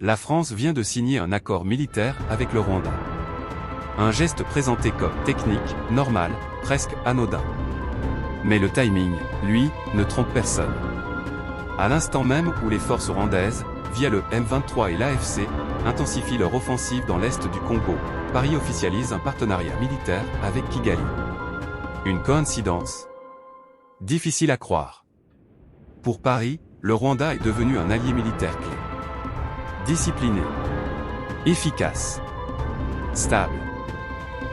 la France vient de signer un accord militaire avec le Rwanda. Un geste présenté comme technique, normal, presque anodin. Mais le timing, lui, ne trompe personne. À l'instant même où les forces rwandaises, via le M23 et l'AFC, intensifient leur offensive dans l'est du Congo, Paris officialise un partenariat militaire avec Kigali. Une coïncidence? Difficile à croire. Pour Paris, le Rwanda est devenu un allié militaire clé. Discipliné, efficace, stable,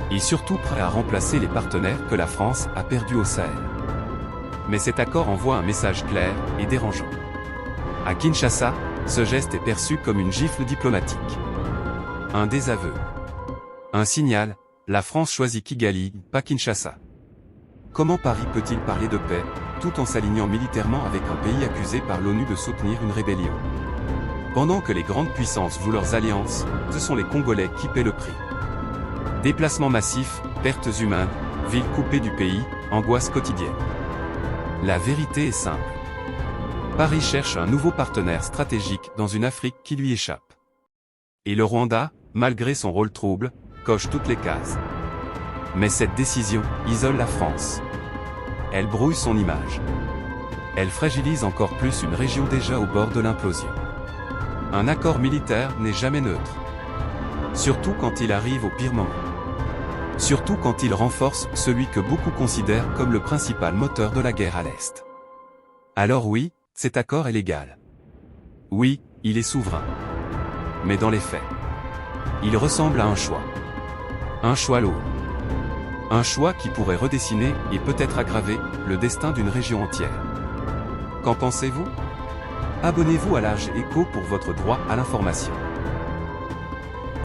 et surtout prêt à remplacer les partenaires que la France a perdus au Sahel. Mais cet accord envoie un message clair et dérangeant. À Kinshasa, ce geste est perçu comme une gifle diplomatique. Un désaveu. Un signal, la France choisit Kigali, pas Kinshasa. Comment Paris peut-il parler de paix, tout en s'alignant militairement avec un pays accusé par l'ONU de soutenir une rébellion? Pendant que les grandes puissances jouent leurs alliances, ce sont les Congolais qui paient le prix. Déplacements massifs, pertes humaines, villes coupées du pays, angoisse quotidienne. La vérité est simple. Paris cherche un nouveau partenaire stratégique dans une Afrique qui lui échappe. Et le Rwanda, malgré son rôle trouble, coche toutes les cases. Mais cette décision isole la France. Elle brouille son image. Elle fragilise encore plus une région déjà au bord de l'implosion. Un accord militaire n'est jamais neutre. Surtout quand il arrive au pire moment. Surtout quand il renforce celui que beaucoup considèrent comme le principal moteur de la guerre à l'Est. Alors oui, cet accord est légal. Oui, il est souverain. Mais dans les faits, il ressemble à un choix. Un choix lourd. Un choix qui pourrait redessiner et peut-être aggraver le destin d'une région entière. Qu'en pensez-vous? Abonnez-vous à l'Age Écho pour votre droit à l'information.